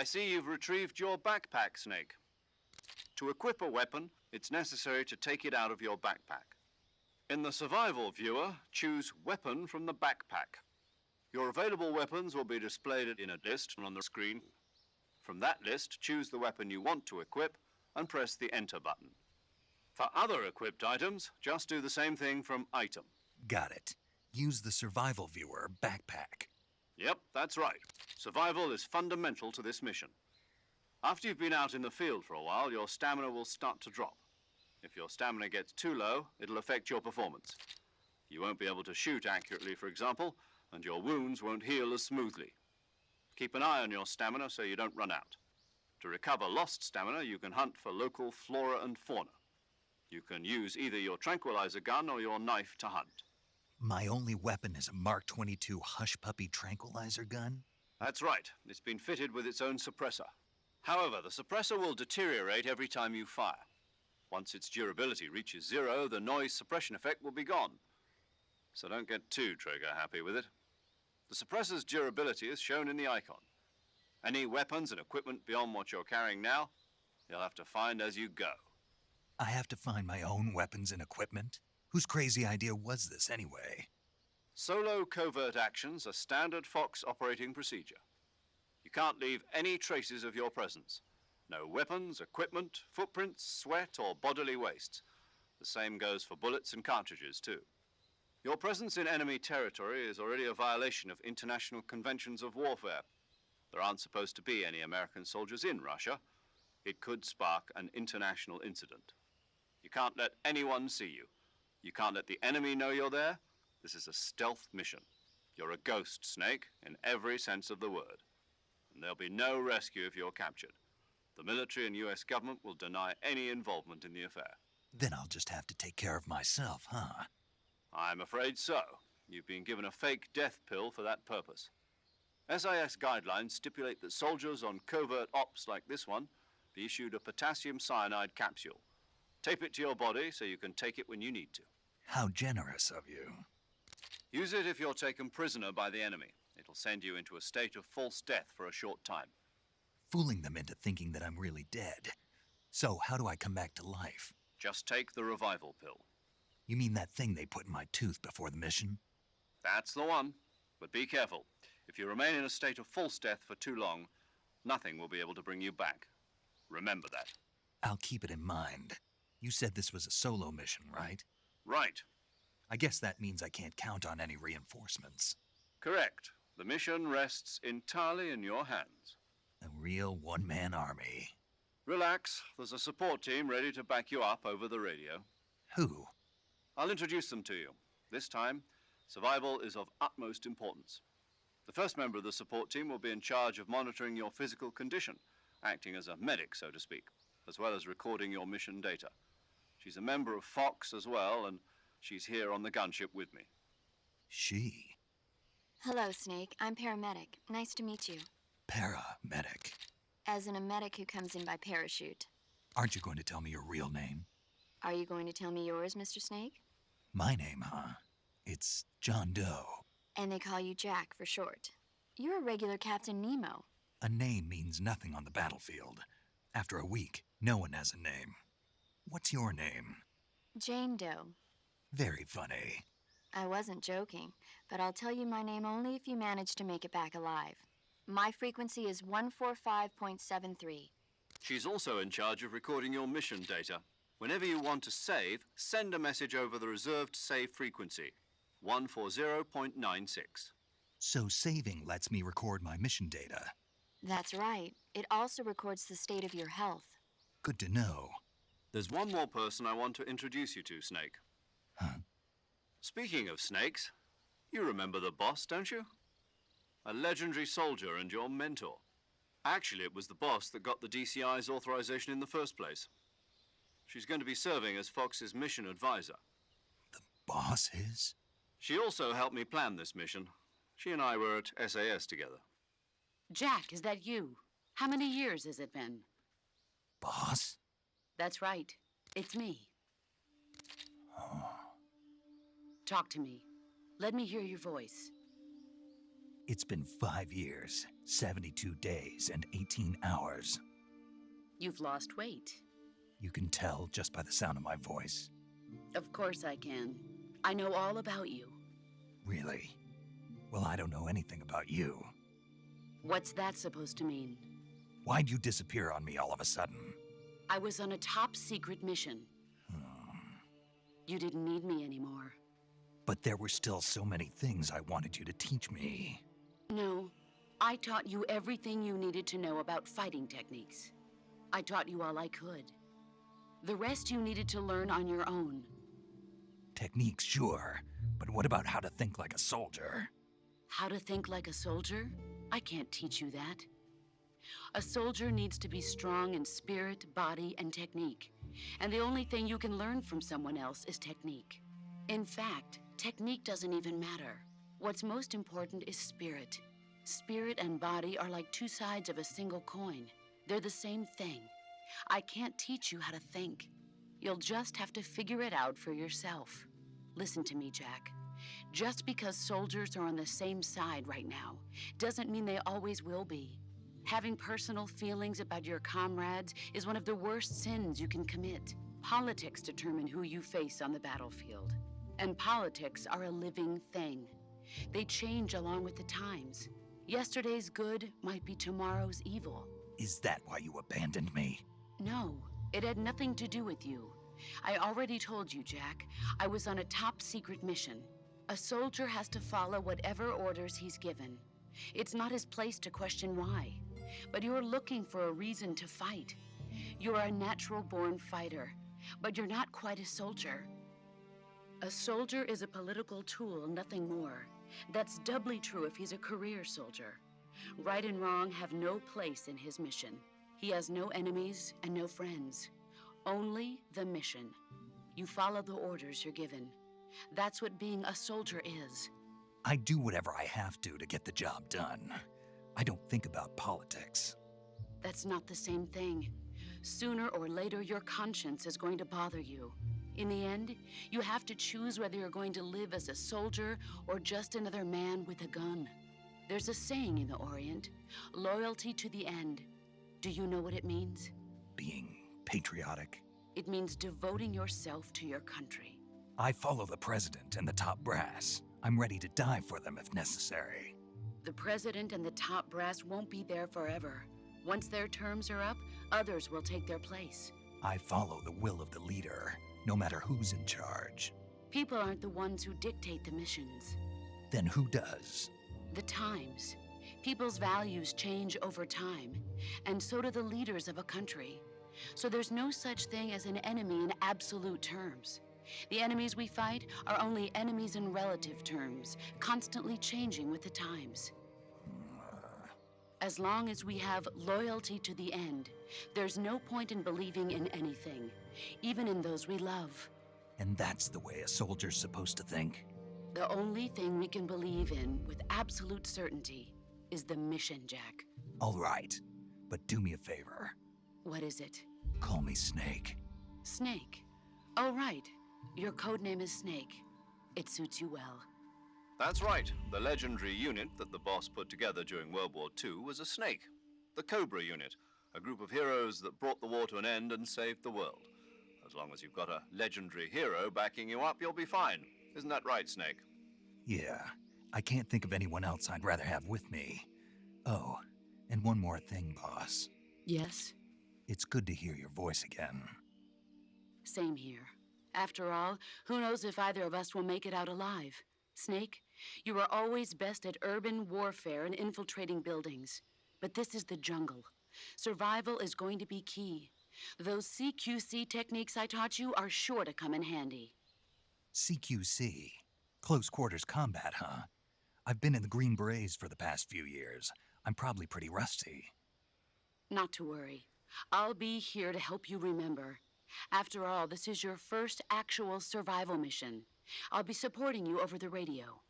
I see you've retrieved your backpack, Snake. To equip a weapon, it's necessary to take it out of your backpack. In the survival viewer, choose Weapon from the backpack. Your available weapons will be displayed in a list on the screen. From that list, choose the weapon you want to equip and press the Enter button. For other equipped items, just do the same thing from Item. Got it. Use the survival viewer backpack. Yep, that's right. Survival is fundamental to this mission. After you've been out in the field for a while, your stamina will start to drop. If your stamina gets too low, it'll affect your performance. You won't be able to shoot accurately, for example, and your wounds won't heal as smoothly. Keep an eye on your stamina so you don't run out. To recover lost stamina, you can hunt for local flora and fauna. You can use either your tranquilizer gun or your knife to hunt. My only weapon is a Mark 22 Hush Puppy tranquilizer gun? That's right. It's been fitted with its own suppressor. However, the suppressor will deteriorate every time you fire. Once its durability reaches 0, the noise suppression effect will be gone. So don't get too trigger-happy with it. The suppressor's durability is shown in the icon. Any weapons and equipment beyond what you're carrying now, you'll have to find as you go. I have to find my own weapons and equipment? Whose crazy idea was this anyway? Solo covert actions are standard Fox operating procedure. You can't leave any traces of your presence. No weapons, equipment, footprints, sweat, or bodily wastes. The same goes for bullets and cartridges, too. Your presence in enemy territory is already a violation of international conventions of warfare. There aren't supposed to be any American soldiers in Russia. It could spark an international incident. You can't let anyone see you. You can't let the enemy know you're there. This is a stealth mission. You're a ghost, Snake, in every sense of the word. And there'll be no rescue if you're captured. The military and U.S. government will deny any involvement in the affair. Then I'll just have to take care of myself, huh? I'm afraid so. You've been given a fake death pill for that purpose. SIS guidelines stipulate that soldiers on covert ops like this one be issued a potassium cyanide capsule. Tape it to your body so you can take it when you need to. How generous of you. Use it if you're taken prisoner by the enemy. It'll send you into a state of false death for a short time. Fooling them into thinking that I'm really dead. So how do I come back to life? Just take the revival pill. You mean that thing they put in my tooth before the mission? That's the one. But be careful. If you remain in a state of false death for too long, nothing will be able to bring you back. Remember that. I'll keep it in mind. You said this was a solo mission, right? Right. I guess that means I can't count on any reinforcements. Correct. The mission rests entirely in your hands. A real one-man army. Relax. There's a support team ready to back you up over the radio. Who? I'll introduce them to you. This time, survival is of utmost importance. The first member of the support team will be in charge of monitoring your physical condition, acting as a medic, so to speak, as well as recording your mission data. She's a member of Fox as well, and she's here on the gunship with me. She? Hello, Snake. I'm paramedic. Nice to meet you. Paramedic. As in a medic who comes in by parachute. Aren't you going to tell me your real name? Are you going to tell me yours, Mr. Snake? My name, huh? It's John Doe. And they call you Jack for short. You're a regular Captain Nemo. A name means nothing on the battlefield. After a week, no one has a name. What's your name? Jane Doe. Very funny. I wasn't joking, but I'll tell you my name only if you manage to make it back alive. My frequency is 145.73. She's also in charge of recording your mission data. Whenever you want to save, send a message over the reserved save frequency, 140.96. So saving lets me record my mission data. That's right. It also records the state of your health. Good to know. There's one more person I want to introduce you to, Snake. Huh? Speaking of snakes, you remember the boss, don't you? A legendary soldier and your mentor. Actually, it was the boss that got the DCI's authorization in the first place. She's going to be serving as Fox's mission advisor. The boss is? She also helped me plan this mission. She and I were at SAS together. Jack, is that you? How many years has it been? Boss? That's right. It's me. Oh. Talk to me. Let me hear your voice. It's been 5 years, 72 days, and 18 hours. You've lost weight. You can tell just by the sound of my voice. Of course I can. I know all about you. Really? Well, I don't know anything about you. What's that supposed to mean? Why'd you disappear on me all of a sudden? I was on a top-secret mission. You didn't need me anymore. But there were still so many things I wanted you to teach me. No, I taught you everything you needed to know about fighting techniques. I taught you all I could. The rest you needed to learn on your own. Techniques, sure, but what about how to think like a soldier? How to think like a soldier? I can't teach you that. A soldier needs to be strong in spirit, body, and technique. And the only thing you can learn from someone else is technique. In fact, technique doesn't even matter. What's most important is spirit. Spirit and body are like two sides of a single coin. They're the same thing. I can't teach you how to think. You'll just have to figure it out for yourself. Listen to me, Jack. Just because soldiers are on the same side right now doesn't mean they always will be. Having personal feelings about your comrades is one of the worst sins you can commit. Politics determine who you face on the battlefield. And politics are a living thing. They change along with the times. Yesterday's good might be tomorrow's evil. Is that why you abandoned me? No, it had nothing to do with you. I already told you, Jack. I was on a top-secret mission. A soldier has to follow whatever orders he's given. It's not his place to question why. But you're looking for a reason to fight. You're a natural-born fighter, but you're not quite a soldier. A soldier is a political tool, nothing more. That's doubly true if he's a career soldier. Right and wrong have no place in his mission. He has no enemies and no friends. Only the mission. You follow the orders you're given. That's what being a soldier is. I do whatever I have to get the job done. I don't think about politics. That's not the same thing. Sooner or later, your conscience is going to bother you. In the end, you have to choose whether you're going to live as a soldier or just another man with a gun. There's a saying in the Orient, loyalty to the end. Do you know what it means? Being patriotic. It means devoting yourself to your country. I follow the president and the top brass. I'm ready to die for them if necessary. The president and the top brass won't be there forever. Once their terms are up, others will take their place. I follow the will of the leader, no matter who's in charge. People aren't the ones who dictate the missions. Then who does? The times. People's values change over time, and so do the leaders of a country. So there's no such thing as an enemy in absolute terms. The enemies we fight are only enemies in relative terms, constantly changing with the times. As long as we have loyalty to the end, there's no point in believing in anything, even in those we love. And that's the way a soldier's supposed to think? The only thing we can believe in with absolute certainty is the mission, Jack. All right, but do me a favor. What is it? Call me Snake. Snake. Oh, right. Your code name is Snake. It suits you well. That's right. The legendary unit that the boss put together during World War II was a snake. The Cobra unit, a group of heroes that brought the war to an end and saved the world. As long as you've got a legendary hero backing you up, you'll be fine. Isn't that right, Snake? Yeah, I can't think of anyone else I'd rather have with me. Oh, and one more thing, boss. Yes? It's good to hear your voice again. Same here. After all, who knows if either of us will make it out alive? Snake, you are always best at urban warfare and infiltrating buildings. But this is the jungle. Survival is going to be key. Those CQC techniques I taught you are sure to come in handy. CQC? Close quarters combat, huh? I've been in the Green Berets for the past few years. I'm probably pretty rusty. Not to worry. I'll be here to help you remember. After all, this is your first actual survival mission. I'll be supporting you over the radio.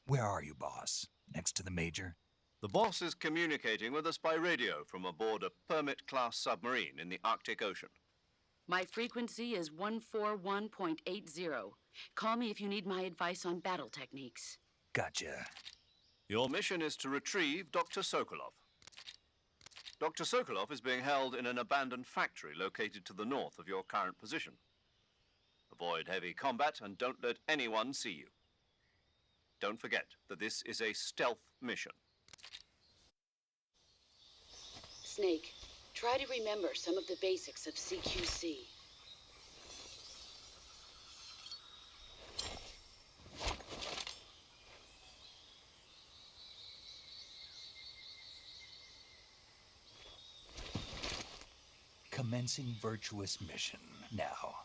Where are you, boss? Next to the Major? The boss is communicating with us by radio from aboard a Permit-class submarine in the Arctic Ocean. My frequency is 141.80. Call me if you need my advice on battle techniques. Gotcha. Your mission is to retrieve Dr. Sokolov. Dr. Sokolov is being held in an abandoned factory located to the north of your current position. Avoid heavy combat and don't let anyone see you. Don't forget that this is a stealth mission. Snake, try to remember some of the basics of CQC. Commencing virtuous mission now.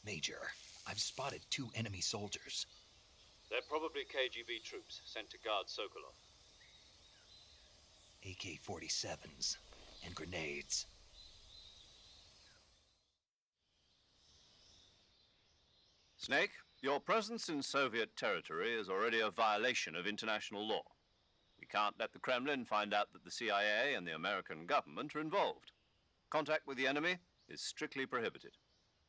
Major, I've spotted 2 enemy soldiers. They're probably KGB troops sent to guard Sokolov. AK-47s and grenades. Snake, your presence in Soviet territory is already a violation of international law. We can't let the Kremlin find out that the CIA and the American government are involved. Contact with the enemy is strictly prohibited.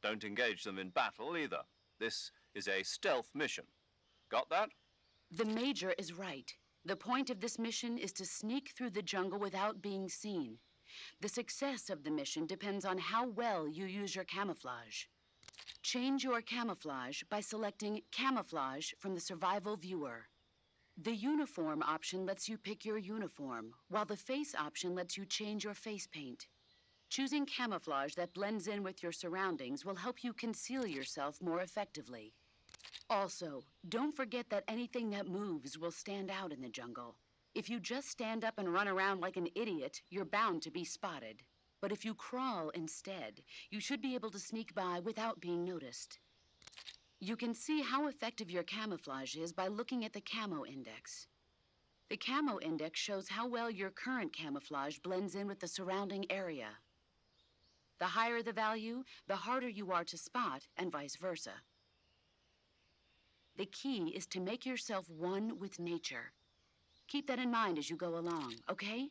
Don't engage them in battle either. This is a stealth mission. Got that? The Major is right. The point of this mission is to sneak through the jungle without being seen. The success of the mission depends on how well you use your camouflage. Change your camouflage by selecting Camouflage from the Survival Viewer. The Uniform option lets you pick your uniform, while the Face option lets you change your face paint. Choosing camouflage that blends in with your surroundings will help you conceal yourself more effectively. Also, don't forget that anything that moves will stand out in the jungle. If you just stand up and run around like an idiot, you're bound to be spotted. But if you crawl instead, you should be able to sneak by without being noticed. You can see how effective your camouflage is by looking at the Camo Index. The Camo Index shows how well your current camouflage blends in with the surrounding area. The higher the value, the harder you are to spot, and vice versa. The key is to make yourself one with nature. Keep that in mind as you go along, okay?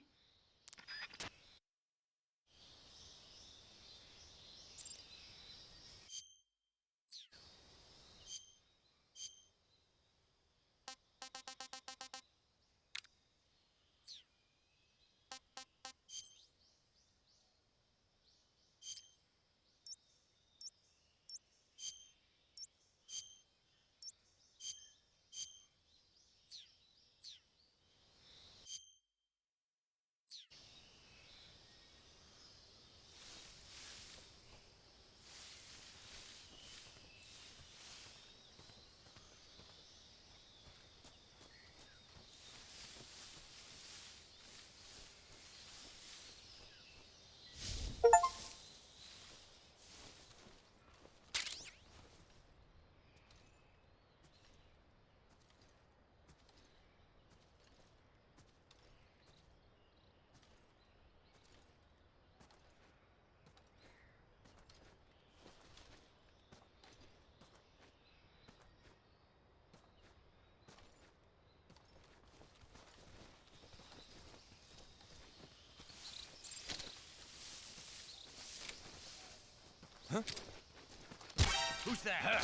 Who's that?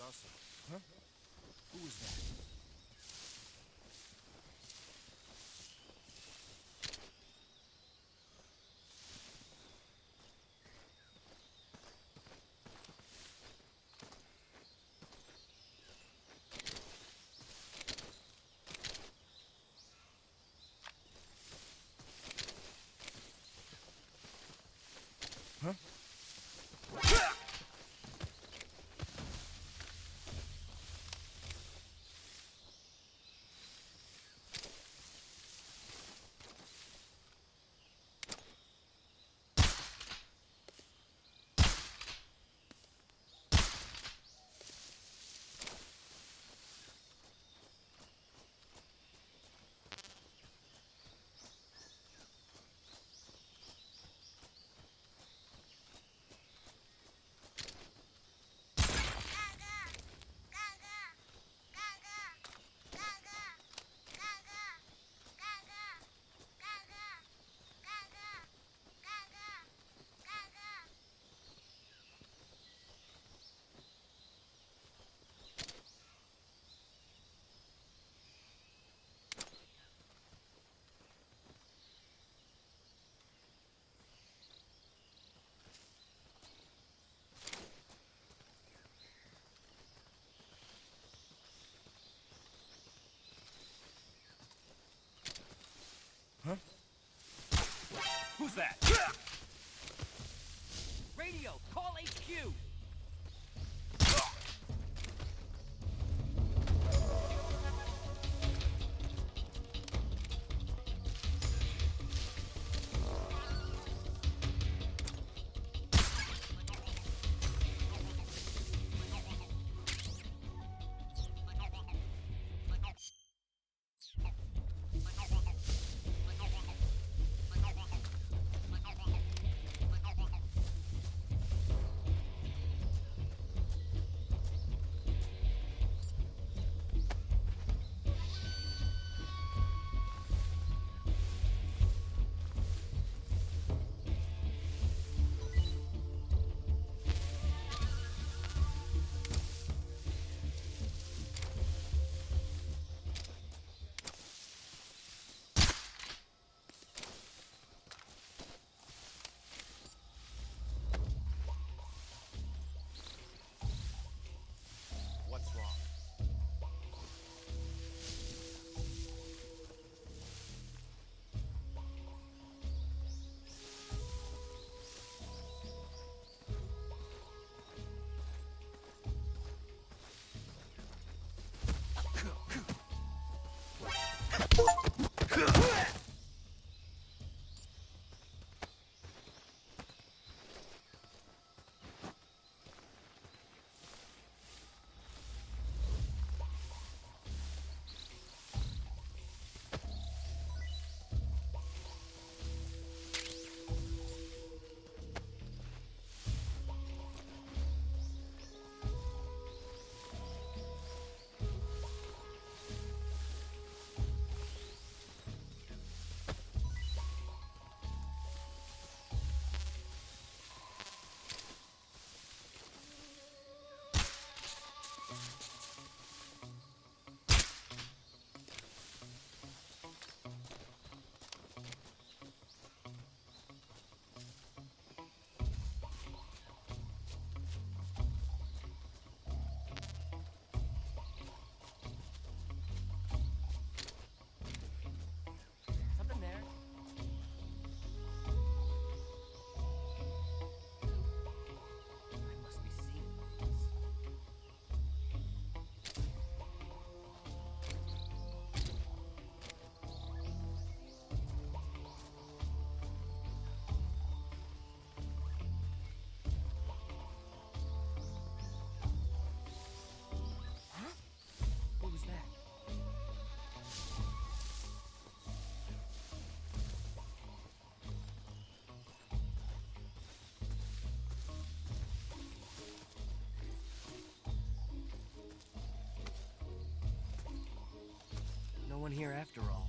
awesome. Huh? Who was that? Huh? Huh? Who's that? Radio, call HQ! What's wrong? Something there? I must be seeing things. Huh? What was that? No one here after all.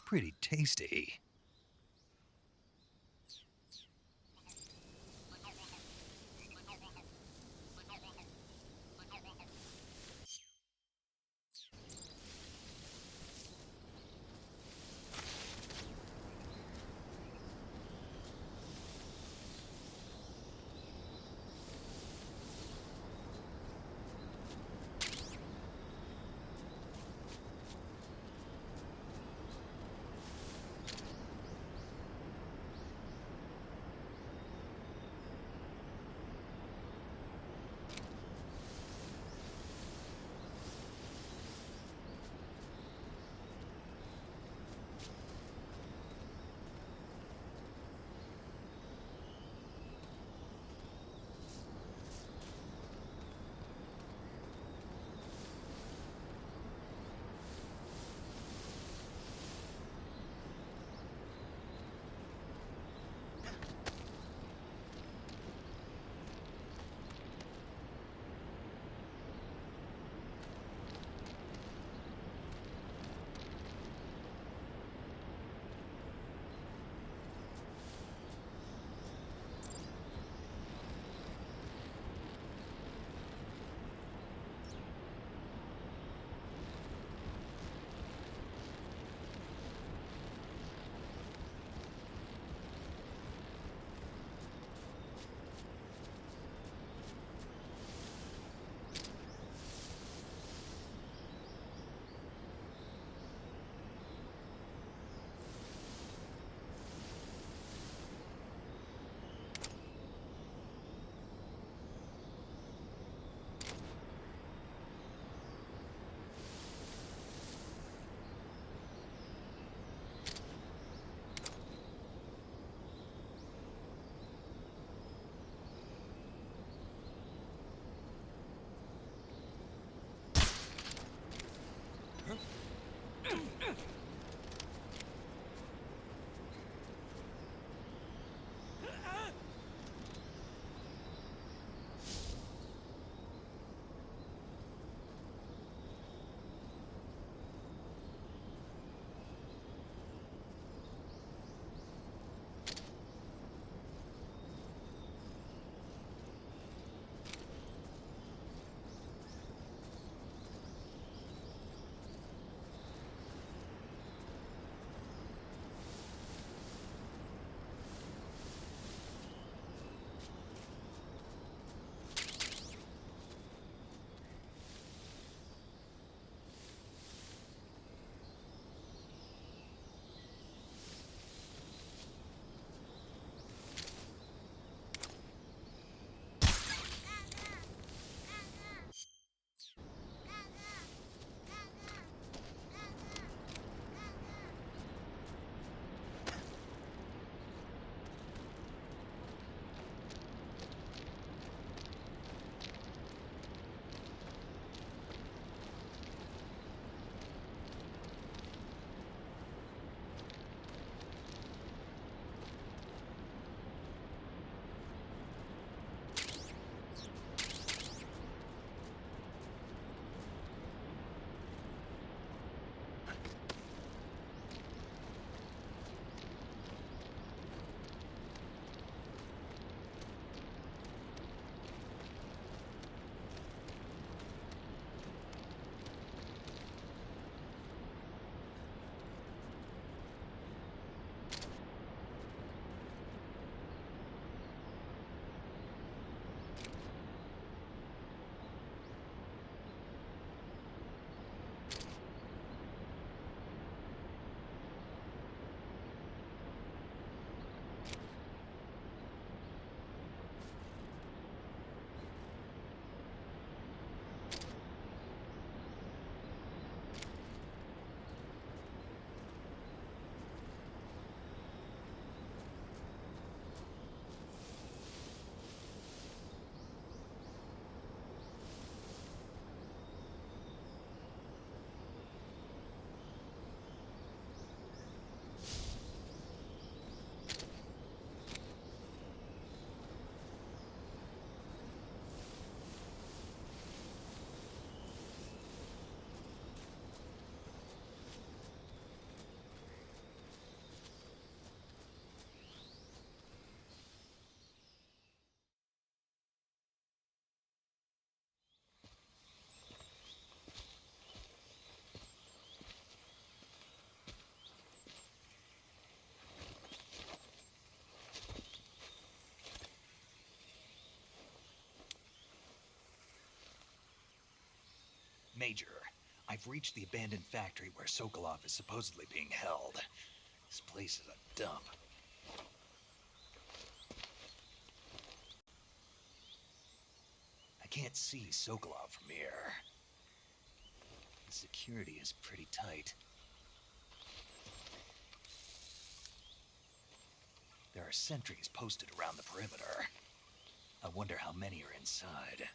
pretty tasty. Major, I've reached the abandoned factory where Sokolov is supposedly being held. This place is a dump. I can't see Sokolov from here. The security is pretty tight. There are sentries posted around the perimeter. I wonder how many are inside.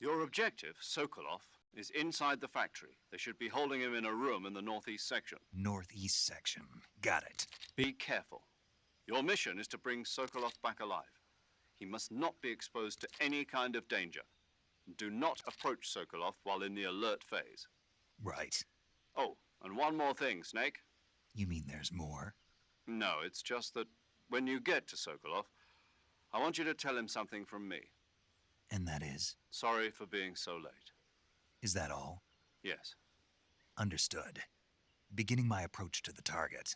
Your objective, Sokolov, is inside the factory. They should be holding him in a room in the northeast section. Northeast section. Got it. Be careful. Your mission is to bring Sokolov back alive. He must not be exposed to any kind of danger. Do not approach Sokolov while in the alert phase. Right. Oh, and one more thing, Snake. You mean there's more? No, it's just that when you get to Sokolov, I want you to tell him something from me. And that is? Sorry for being so late. Is that all? Yes. Understood. Beginning my approach to the target.